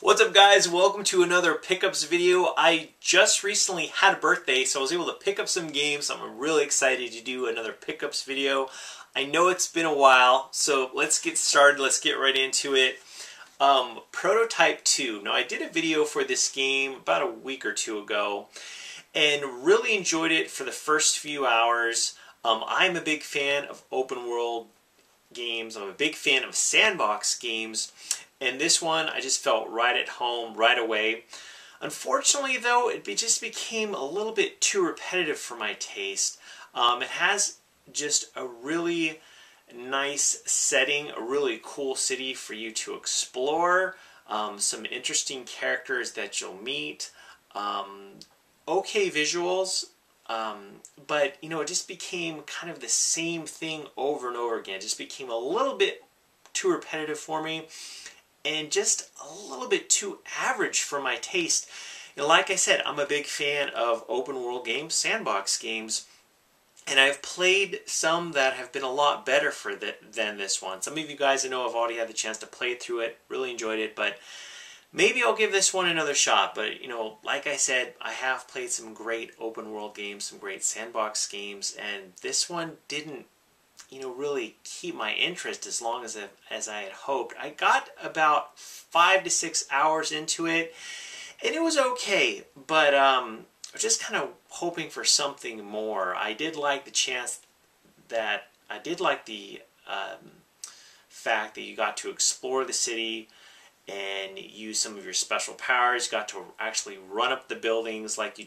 What's up, guys? Welcome to another pickups video. I just recently had a birthday, so I was able to pick up some games. I'm really excited to do another pickups video. I know it's been a while, so let's get started. Let's get right into it. Prototype 2. Now, I did a video for this game about a week or two ago and really enjoyed it for the first few hours. I'm a big fan of open world games. I'm a big fan of sandbox games. And this one, I just felt right at home right away. Unfortunately, though, it just became a little bit too repetitive for my taste. It has just a really nice setting, a really cool city for you to explore, some interesting characters that you'll meet, okay visuals, but you know, it just became kind of the same thing over and over again. It just became a little bit too repetitive for me, and just a little bit too average for my taste. And like I said, I'm a big fan of open world games, sandbox games, and I've played some that have been a lot better than this one. Some of you guys I know have already had the chance to play through it, really enjoyed it, but maybe I'll give this one another shot. But you know, like I said, I have played some great open world games, some great sandbox games, and this one didn't really keep my interest as long as I had hoped. I got about 5 to 6 hours into it, and it was okay, but I was just kind of hoping for something more. I did like the fact that you got to explore the city and use some of your special powers. You got to actually run up the buildings like you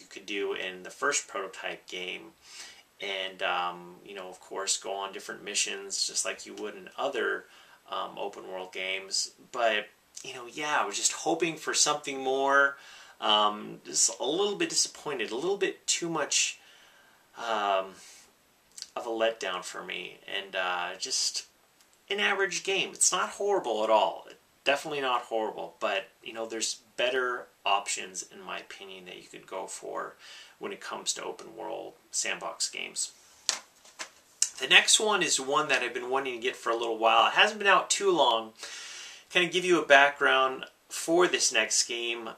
could do in the first prototype game. And, of course, go on different missions just like you would in other open world games. But, yeah, I was just hoping for something more. Just a little bit disappointed, a little bit too much of a letdown for me. And just an average game. It's not horrible at all. Definitely not horrible. But, there's better options, in my opinion, that you could go for when it comes to open world sandbox games. The next one is one that I've been wanting to get for a little while. It hasn't been out too long. Kind of give you a background for this next game.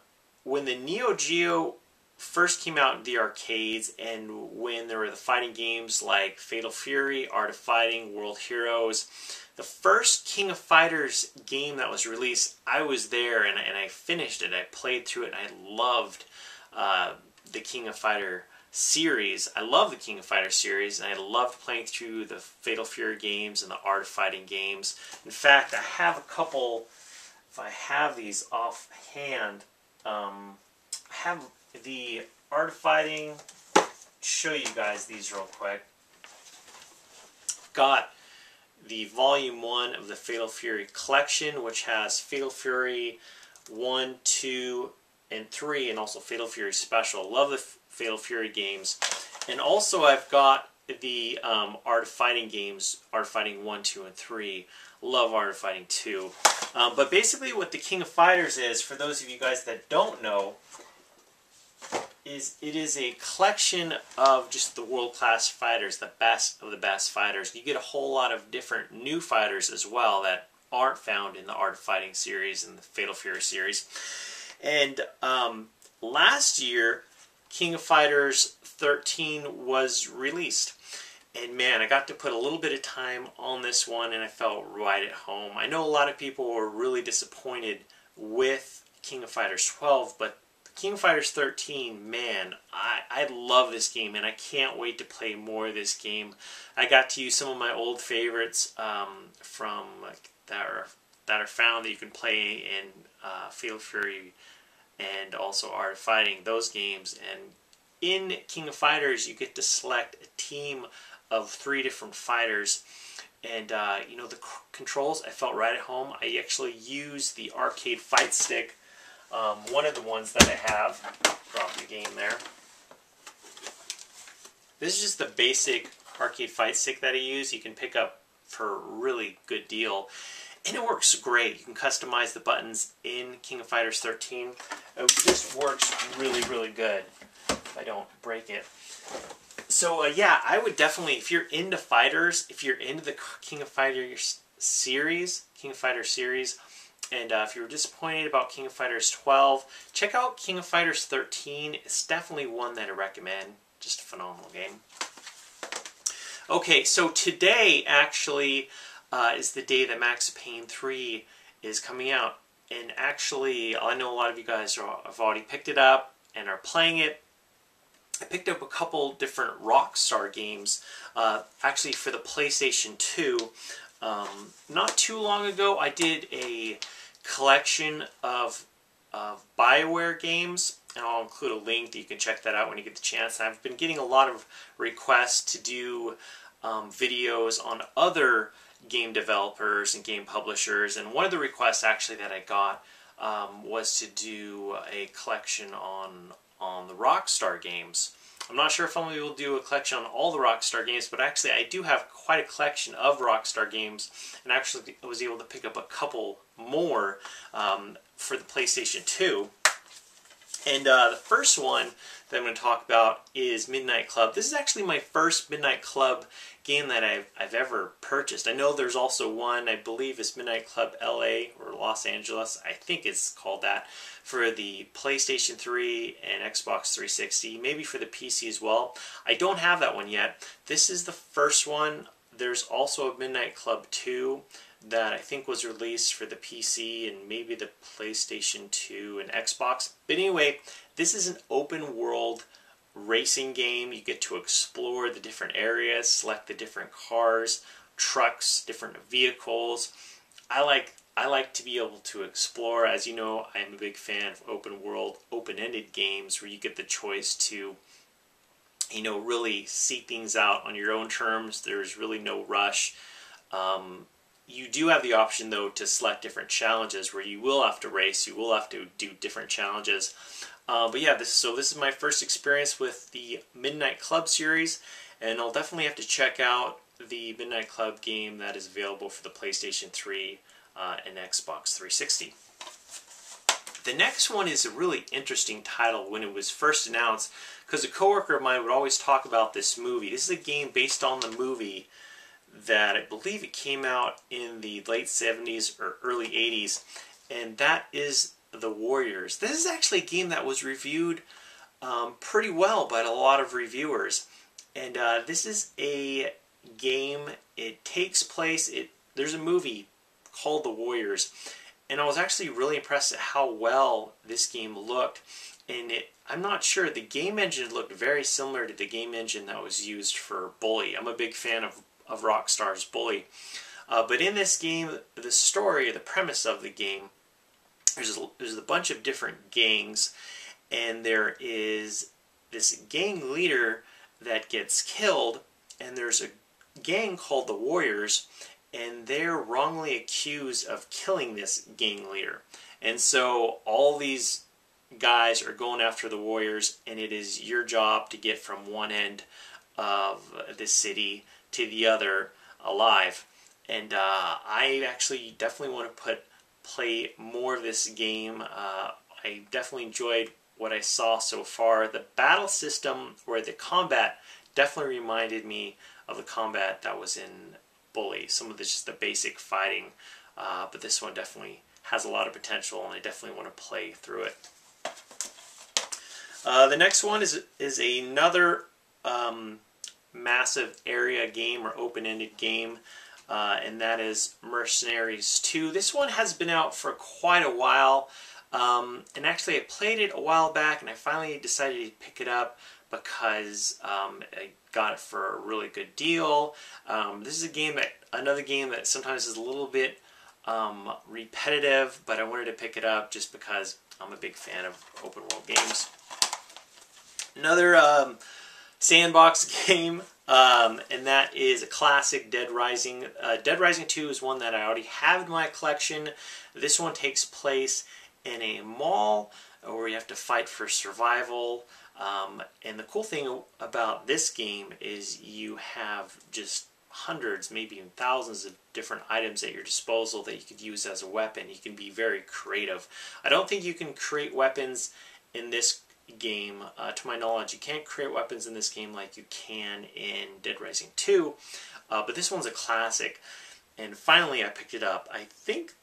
When the Neo Geo first came out in the arcades, and when there were the fighting games like Fatal Fury, Art of Fighting, World Heroes, the first King of Fighters game that was released, I was there and I finished it. I played through it and I loved the King of Fighter series. I love the King of Fighter series, and I loved playing through the Fatal Fury games and the Art of Fighting games. In fact, I have a couple, if I have these offhand, I have the Art of Fighting. Show you guys these real quick. Got the Volume 1 of the Fatal Fury collection, which has Fatal Fury 1, 2, and 3, and also Fatal Fury Special. Love the Fatal Fury games. And also I've got the Art of Fighting games, Art of Fighting 1, 2, and 3. Love Art of Fighting 2. But basically what the King of Fighters is, for those of you guys that don't know, it is a collection of just the world-class fighters, the best of the best fighters. You get a whole lot of different new fighters as well that aren't found in the Art of Fighting series and the Fatal Fury series. And last year, King of Fighters 13 was released. And man, I got to put a little bit of time on this one, and I felt right at home. I know a lot of people were really disappointed with King of Fighters 12, but King of Fighters 13, man, I love this game, and I can't wait to play more of this game. I got to use some of my old favorites from that are found that you can play in Fatal Fury and also Art of Fighting, those games. And in King of Fighters, you get to select a team of 3 different fighters. And, the controls, I felt right at home. I actually used the arcade fight stick, one of the ones that I have. Drop the game there. This is just the basic arcade fight stick that I use. You can pick up for a really good deal. And it works great. You can customize the buttons in King of Fighters 13. It just works really, really good if I don't break it. So, yeah, I would definitely, if you're into fighters, if you're into the King of Fighters series, And if you were disappointed about King of Fighters 12, check out King of Fighters 13. It's definitely one that I recommend. Just a phenomenal game. Okay, so today actually is the day that Max Payne 3 is coming out. And actually, I know a lot of you guys have already picked it up and are playing it. I picked up a couple different Rockstar games, actually for the PlayStation 2. Not too long ago, I did a collection of BioWare games, and I'll include a link that you can check that out when you get the chance. And I've been getting a lot of requests to do videos on other game developers and game publishers, and one of the requests actually that I got was to do a collection on the Rockstar games. I'm not sure if I'm able to do a collection on all the Rockstar games, but actually I do have quite a collection of Rockstar games, and actually I was able to pick up a couple more for the PlayStation 2. And the first one that I'm going to talk about is Midnight Club. This is actually my first Midnight Club game that I've ever purchased. I know there's also one, I believe it's Midnight Club LA or Los Angeles, I think it's called that, for the PlayStation 3 and Xbox 360, maybe for the PC as well. I don't have that one yet. This is the first one. There's also a Midnight Club 2 that I think was released for the PC and maybe the PlayStation 2 and Xbox. But anyway, this is an open world racing game. You get to explore the different areas, select the different cars, trucks, different vehicles. I like to be able to explore. As you know, I'm a big fan of open world, open-ended games where you get the choice to, you know, really see things out on your own terms. There's really no rush. You do have the option, though, to select different challenges where you will have to race, you will have to do different challenges. But yeah, this is my first experience with the Midnight Club series, and I'll definitely have to check out the Midnight Club game that is available for the PlayStation 3 and Xbox 360. The next one is a really interesting title when it was first announced, because a coworker of mine would always talk about this movie. This is a game based on the movie that I believe it came out in the late 70s or early 80s, and that is The Warriors. This is actually a game that was reviewed pretty well by a lot of reviewers, and this is a game, it takes place, there's a movie called The Warriors, and I was actually really impressed at how well this game looked. And I'm not sure, the game engine looked very similar to the game engine that was used for Bully. I'm a big fan of Rockstar's Bully. But in this game, the story, the premise of the game, there's a bunch of different gangs, and there is this gang leader that gets killed, and there's a gang called the Warriors, and they're wrongly accused of killing this gang leader. And so all these guys are going after the Warriors, and it is your job to get from one end of the city to the other alive. And I actually definitely want to play more of this game. I definitely enjoyed what I saw so far. The battle system, or the combat, definitely reminded me of the combat that was in Bully. Some of just the basic fighting, but this one definitely has a lot of potential, and I definitely want to play through it. The next one is another massive area game or open-ended game, and that is Mercenaries 2. This one has been out for quite a while, and actually I played it a while back, and I finally decided to pick it up because I got it for a really good deal. This is another game that sometimes is a little bit repetitive, but I wanted to pick it up just because I'm a big fan of open world games. Another sandbox game, and that is a classic, Dead Rising. Dead Rising 2 is one that I already have in my collection. This one takes place in a mall where you have to fight for survival. And the cool thing about this game is you have just hundreds, maybe even thousands of different items at your disposal that you could use as a weapon. You can be very creative. I don't think you can create weapons in this game. To my knowledge, you can't create weapons in this game like you can in Dead Rising 2, but this one's a classic. And finally I picked it up. I think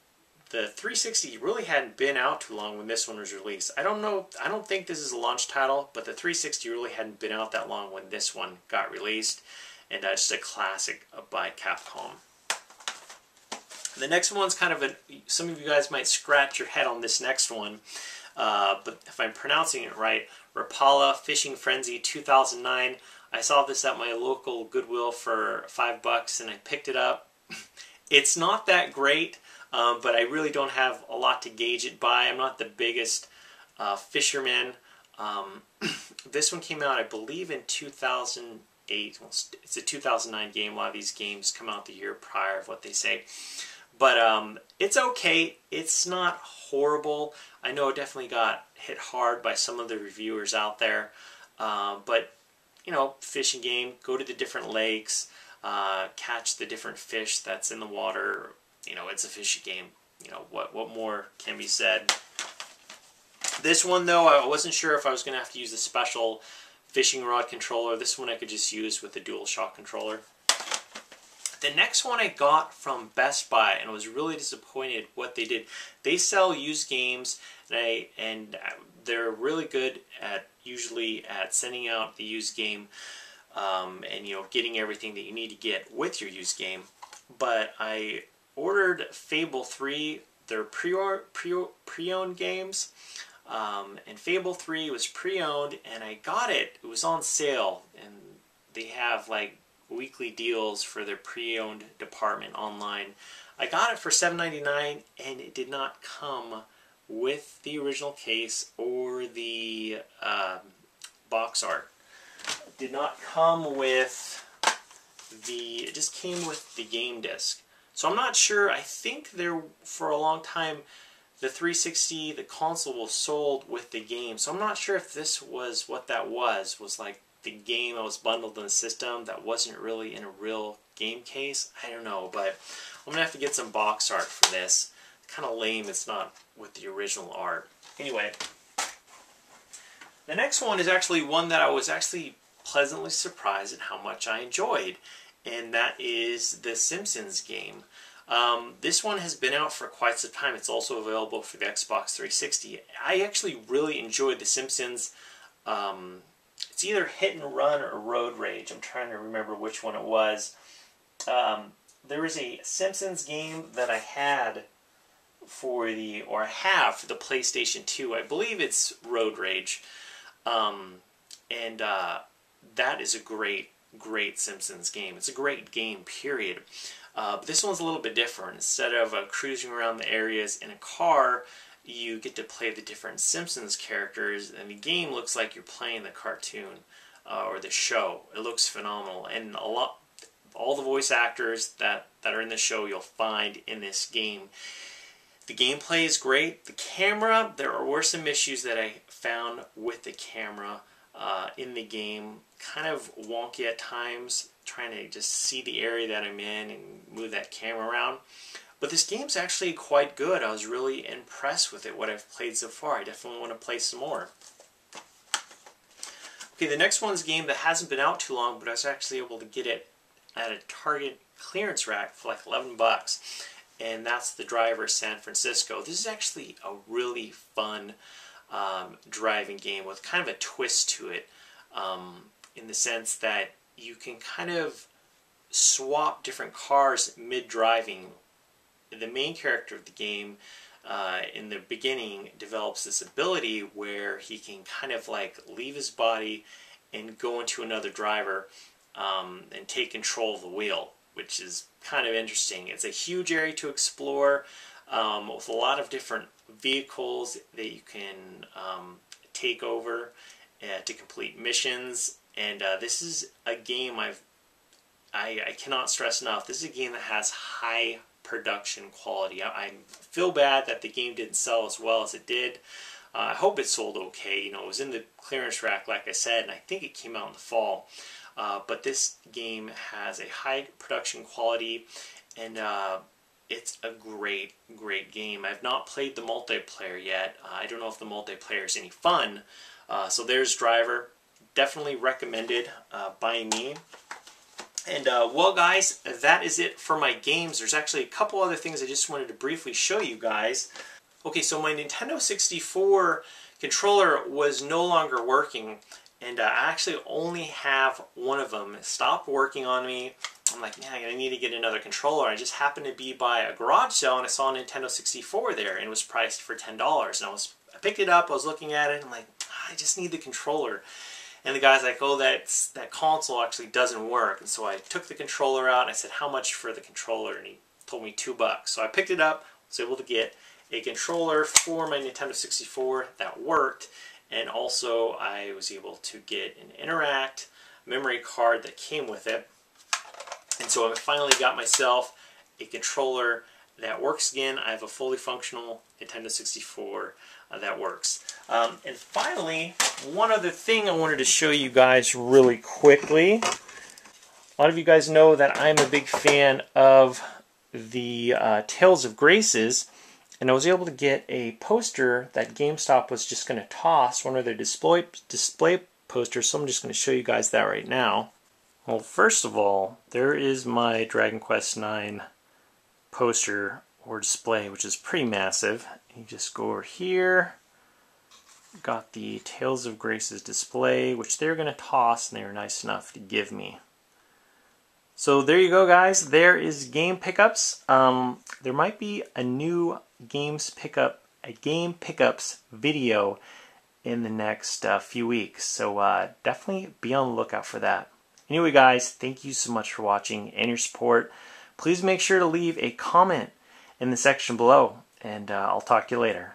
the 360 really hadn't been out too long when this one was released. I don't know, I don't think this is a launch title, but the 360 really hadn't been out that long when this one got released, and just a classic by Capcom. The next one's kind of some of you guys might scratch your head on this next one, but if I'm pronouncing it right, Rapala Fishing Frenzy 2009. I saw this at my local Goodwill for $5 and I picked it up. It's not that great. But I really don't have a lot to gauge it by. I'm not the biggest fisherman. This one came out, I believe, in 2008. Well, it's a 2009 game. A lot of these games come out the year prior of what they say. But it's okay. It's not horrible. I know it definitely got hit hard by some of the reviewers out there. But, you know, fishing game, go to the different lakes, catch the different fish that's in the water. You know, it's a fishy game. You know, what more can be said? This one, though, I wasn't sure if I was going to have to use a special fishing rod controller. This one I could just use with the DualShock controller. The next one I got from Best Buy, and I was really disappointed what they did. They sell used games, and they're really good usually at sending out the used game, and you know, getting everything that you need to get with your used game. But I ordered Fable 3, their pre-owned games, and Fable 3 was pre-owned, and I got it. It was on sale, and they have like weekly deals for their pre-owned department online. I got it for $7.99, and it did not come with the original case or the box art. It did not come with it just came with the game disc. So I'm not sure. I think for a long time the 360, the console, was sold with the game. So I'm not sure if this was what that was like the game that was bundled in the system that wasn't really in a real game case. I don't know, but I'm gonna have to get some box art for this. It's kind of lame it's not with the original art. Anyway, the next one is actually one that I was actually pleasantly surprised at how much I enjoyed, and that is the Simpsons game. This one has been out for quite some time. It's also available for the Xbox 360. I actually really enjoyed the Simpsons. It's either Hit and Run or Road Rage. I'm trying to remember which one it was. There was a Simpsons game that I had I have for the PlayStation 2. I believe it's Road Rage. That is a great Simpsons game. It's a great game, period. But this one's a little bit different. Instead of cruising around the areas in a car, you get to play the different Simpsons characters, and the game looks like you're playing the cartoon or the show. It looks phenomenal, and all the voice actors that are in the show you'll find in this game. The gameplay is great. The camera, there were some issues that I found with the camera in the game. Kind of wonky at times, trying to just see the area that I'm in and move that camera around. But this game's actually quite good. I was really impressed with it, what I've played so far. I definitely want to play some more. Okay, the next one's a game that hasn't been out too long, but I was actually able to get it at a Target clearance rack for like $11. And that's the Driver San Francisco. This is actually a really fun driving game with kind of a twist to it, in the sense that you can kind of swap different cars mid-driving. The main character of the game in the beginning develops this ability where he can kind of like leave his body and go into another driver and take control of the wheel, which is kind of interesting. It's a huge area to explore with a lot of different vehicles that you can take over to complete missions. And this is a game I cannot stress enough. This is a game that has high production quality. I feel bad that the game didn't sell as well as it did. I hope it sold okay. You know, it was in the clearance rack, like I said, and I think it came out in the fall. But this game has a high production quality, and it's a great game. I've not played the multiplayer yet. I don't know if the multiplayer is any fun. So there's Driver. Definitely recommended by me. And well guys, that is it for my games. There's actually a couple other things I just wanted to briefly show you guys. Okay, so my Nintendo 64 controller was no longer working, and I actually only have one of them. It stopped working on me. I'm like, man, I need to get another controller. I just happened to be by a garage sale and I saw a Nintendo 64 there, and it was priced for $10. And I picked it up, I was looking at it, and I'm like, I just need the controller. And the guy's like, oh, that console actually doesn't work. And so I took the controller out and I said, how much for the controller? And he told me $2. So I picked it up, was able to get a controller for my Nintendo 64 that worked, and also I was able to get an Interact memory card that came with it. And so I finally got myself a controller that works again. I have a fully functional Nintendo 64 that works. And finally, one other thing I wanted to show you guys really quickly. A lot of you guys know that I'm a big fan of the Tales of Graces, and I was able to get a poster that GameStop was just going to toss, one of their display posters, so I'm just going to show you guys that right now. Well, first of all, there is my Dragon Quest IX poster or display, which is pretty massive. You just go over here, got the Tales of Graces display, which they're going to toss, and they were nice enough to give me. So there you go, guys. There is game pickups. There might be a new game pickups video in the next few weeks, so definitely be on the lookout for that. Anyway, guys, thank you so much for watching and your support. Please make sure to leave a comment in the section below, and I'll talk to you later.